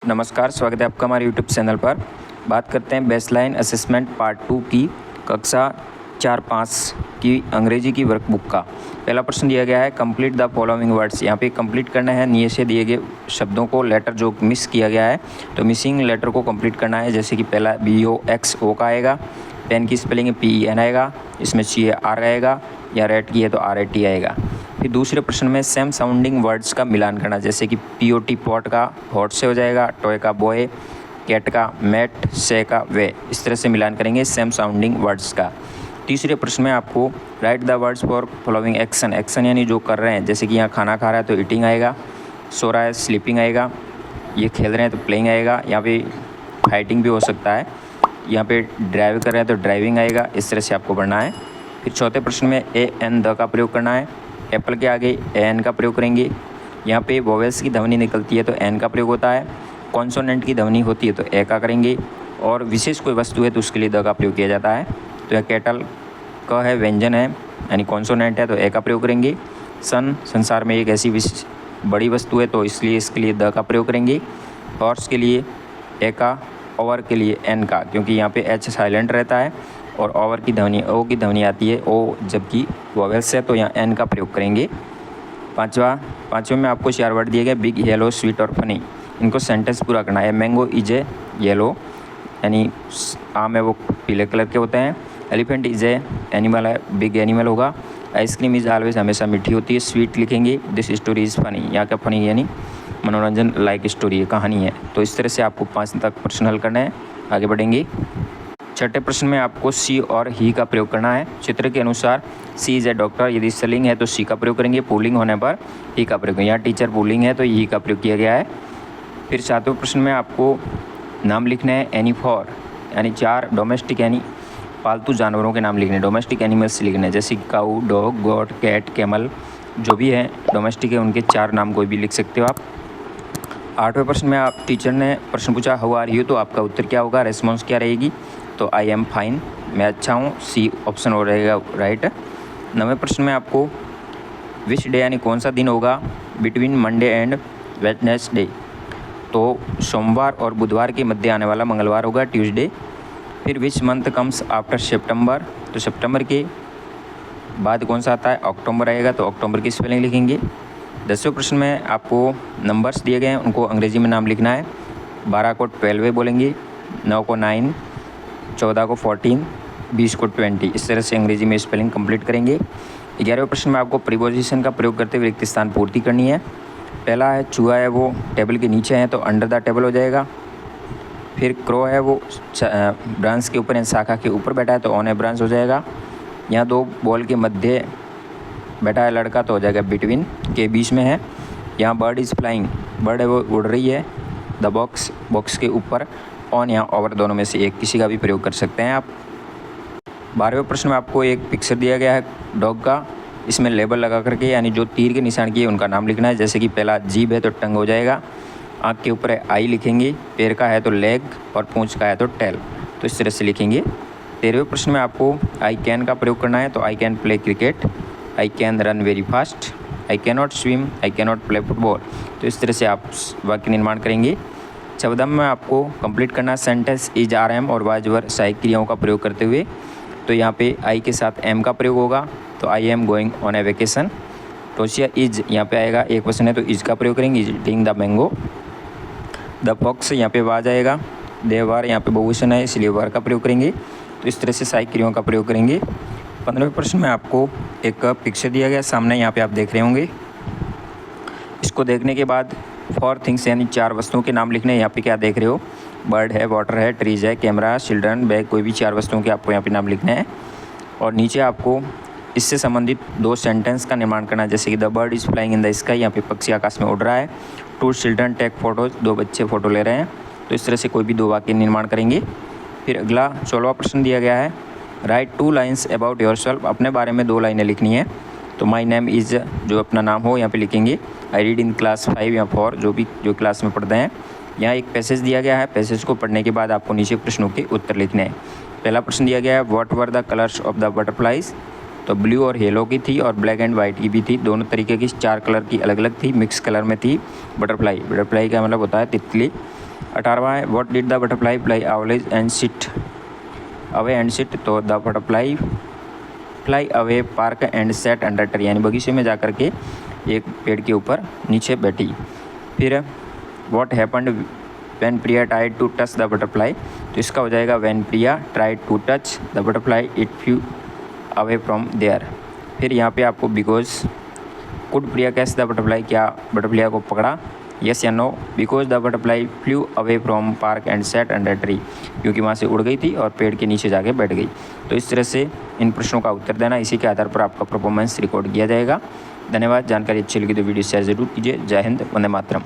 नमस्कार, स्वागत है आपका हमारे यूट्यूब चैनल पर। बात करते हैं बेसलाइन असेसमेंट पार्ट 2 की कक्षा 4-5 की अंग्रेजी की वर्कबुक का। पहला प्रश्न दिया गया है कंप्लीट द फॉलोइंग वर्ड्स। यहाँ पे कंप्लीट करना है नीचे से दिए गए शब्दों को, लेटर जो मिस किया गया है तो मिसिंग लेटर को कंप्लीट करना है। जैसे कि पहला BOXO का आएगा, पेन की स्पेलिंग PEN आएगा, इसमें CAR आएगा, या रेट की है तो RAT आएगा। फिर दूसरे प्रश्न में सेम साउंडिंग वर्ड्स का मिलान करना, जैसे कि POT पॉट का हॉट से हो जाएगा, टॉय का बॉय, कैट का मैट, से का वे, इस तरह से मिलान करेंगे सेम साउंडिंग वर्ड्स का। तीसरे प्रश्न में आपको right the words for following action. Action यानी जो कर रहे हैं, जैसे कि यहाँ खाना खा रहा है तो ईटिंग आएगा, सो रहा है स्लीपिंग आएगा, ये खेल रहे हैं तो प्लेइंग आएगा, यहाँ पे फाइटिंग भी हो सकता है, यहाँ पे ड्राइव कर रहे हैं तो ड्राइविंग आएगा। इस तरह से आपको पढ़ना है। फिर चौथे प्रश्न में AN द का प्रयोग करना है। एप्पल के आगे AN का प्रयोग करेंगे। यहाँ पे वोवेल्स की ध्वनि निकलती है तो N का प्रयोग होता है। कॉन्सोनेंट की ध्वनि होती है तो A का करेंगे, और विशेष कोई वस्तु है तो उसके लिए द का प्रयोग किया जाता है। तो यह केटल क है, व्यंजन है यानी कॉन्सोनेंट है तो A का प्रयोग करेंगे। सन संसार में एक ऐसी बड़ी वस्तु है तो इसलिए इसके लिए द का प्रयोग करेंगे। हॉर्स के लिए A का, ओवर के लिए N का, क्योंकि यहाँ पे H साइलेंट रहता है और ओवर की ध्वनि O की ध्वनि आती है O, जबकि वोवेल्स है तो यहाँ N का प्रयोग करेंगे। पाँचवें में आपको 4 वर्ड दिए गए, बिग, येलो, स्वीट और फनी। इनको सेंटेंस पूरा करना है। मैंगो इज ए येलो यानी आम है वो पीले कलर के होते हैं। एलिफेंट इज ए एनिमल है, बिग एनिमल होगा। आइसक्रीम इज ऑलवेज हमेशा मीठी होती है। स्वीट लिखेंगे। दिस स्टोरी इज़ फनी, यहाँ का फनी यानी मनोरंजन लाइक स्टोरी है, कहानी है। तो इस तरह से आपको 5 तक प्रश्न हल करना है। आगे बढ़ेंगे। छठे प्रश्न में आपको सी और ही का प्रयोग करना है। चित्र के अनुसार सी इज ए डॉक्टर, यदि स्त्रीलिंग है तो सी का प्रयोग करेंगे, पुल्लिंग होने पर ही का प्रयोग। यहाँ टीचर पुल्लिंग है तो ही का प्रयोग किया गया है। फिर सातवें प्रश्न में आपको नाम लिखना है एनी फॉर, यानी 4 डोमेस्टिक यानी पालतू जानवरों के नाम लिखने, डोमेस्टिक एनिमल्स लिखने, जैसे काऊ, डॉग, गोट, कैट, कैमल, जो भी है डोमेस्टिक है उनके 4 नाम कोई भी लिख सकते हो आप। 8वें प्रश्न में आप टीचर ने प्रश्न पूछा हाउ आर यू, तो आपका उत्तर क्या होगा, रेस्पॉन्स क्या रहेगी, तो आई एम फाइन, मैं अच्छा हूँ, सी ऑप्शन हो रहेगा राइट। 9वें प्रश्न में आपको विच डे यानी कौन सा दिन होगा बिटवीन मंडे एंड वेडनेसडे, तो सोमवार और बुधवार के मध्य आने वाला मंगलवार होगा, ट्यूसडे। फिर which month comes after September, तो सितंबर के बाद कौन सा आता है, अक्टूबर आएगा, तो अक्टूबर की स्पेलिंग लिखेंगे। 10वें प्रश्न में आपको नंबर्स दिए गए हैं, उनको अंग्रेजी में नाम लिखना है। 12 को 12 बोलेंगे, 9 को 9, 14 को 14, 20 को 20, इस तरह से अंग्रेजी में स्पेलिंग कंप्लीट करेंगे। 11वें प्रश्न में आपको प्रीपोजिशन का प्रयोग करते हुए रिक्त स्थान पूर्ति करनी है। पहला है चूहा है वो टेबल के नीचे है तो अंडर द टेबल हो जाएगा। फिर क्रो है वो ब्रांच के ऊपर, शाखा के ऊपर बैठा है तो ऑन ए ब्रांच हो जाएगा। यहाँ 2 बॉल के मध्य बैठा है लड़का तो हो जाएगा बिटवीन के बीच में है। यहाँ बर्ड इज़ फ्लाइंग, बर्ड है वो उड़ रही है। द बॉक्स, बॉक्स के ऊपर, ऑन या ओवर दोनों में से एक किसी का भी प्रयोग कर सकते हैं आप। 12वें प्रश्न में आपको एक पिक्चर दिया गया है डॉग का, इसमें लेबल लगा करके यानी जो तीर के निशान किए उनका नाम लिखना है। जैसे कि पहला जीभ है तो टंग हो जाएगा, आँख के ऊपर है आई लिखेंगे, पैर का है तो लेग और पूंछ का है तो टेल, तो इस तरह से लिखेंगे। 13वें प्रश्न में आपको आई कैन का प्रयोग करना है, तो I can play cricket, I can run very fast, I can not swim, I can not play football, तो इस तरह से आप वाक्य निर्माण करेंगे। 14 में आपको कंप्लीट करना सेंटेंस इज आर एम और वाज वर सहायक क्रियाओं का प्रयोग करते हुए, तो यहाँ पे आई के साथ एम का प्रयोग होगा, तो I am going on a vacation. टोशिया इज यहाँ पे आएगा, एक क्वेश्चन है तो इज का प्रयोग करेंगे, is eating the mango. The fox यहाँ पे वाज आएगा, देवार यहाँ पे बहुवचन है इसलिए वार का प्रयोग करेंगे, तो इस तरह से सहायक क्रियाओं का प्रयोग करेंगे। 15वें प्रश्न में आपको एक पिक्चर दिया गया सामने, यहाँ पे आप देख रहे होंगे। इसको देखने के बाद 4 थिंग्स यानी 4 वस्तुओं के नाम लिखने हैं। यहाँ पे क्या देख रहे हो, बर्ड है, वाटर है, ट्रीज है, कैमरा, चिल्ड्रन, बैग, कोई भी 4 वस्तुओं के आपको यहाँ पे नाम लिखने हैं। और नीचे आपको इससे संबंधित 2 सेंटेंस का निर्माण करना है, जैसे कि the bird is flying in the sky, यहाँ पे पक्षी आकाश में उड़ रहा है। 2 चिल्ड्रन टेक फोटोज, 2 बच्चे फ़ोटो ले रहे हैं, तो इस तरह से कोई भी 2 वाक्य निर्माण करेंगे। फिर अगला 16वां प्रश्न दिया गया है, right 2 lines about your self, अपने बारे में 2 लाइनें लिखनी है। तो माई नेम इज़, जो अपना नाम हो यहाँ पे लिखेंगे। आई रीड इन क्लास 5 या 4, जो क्लास में पढ़ते हैं। यहाँ एक पैसेज दिया गया है, पैसेज को पढ़ने के बाद आपको नीचे प्रश्नों के उत्तर लिखने हैं। पहला प्रश्न दिया गया है what were the colours of the butterflies, तो ब्लू और येलो की थी और ब्लैक एंड वाइट की भी थी, दोनों तरीके की 4 कलर की अलग अलग थी, मिक्स कलर में थी बटरफ्लाई। बटरफ्लाई का मतलब होता है तितली। 18वां है what did the butterfly fly always and sit away and sit, तो the butterfly fly away park and set under tree, यानी बगीचे में जा कर के एक पेड़ के ऊपर नीचे बैठी। फिर what happened when Priya tried to touch the butterfly, तो इसका हो जाएगा when Priya tried to touch the butterfly it flew away from there. फिर यहाँ पे आपको because could Priya catch the butterfly, क्या बटरफ्लाई को पकड़ा, यस या no, because the butterfly flew away from park and set under tree, क्योंकि वहाँ से उड़ गई थी और पेड़ के नीचे जाके बैठ गई। तो इस तरह से इन प्रश्नों का उत्तर देना, इसी के आधार पर आपका परफॉर्मेंस रिकॉर्ड किया जाएगा। धन्यवाद। जानकारी अच्छी लगी तो वीडियो शेयर जरूर कीजिए। जय हिंद, वंदे मातरम।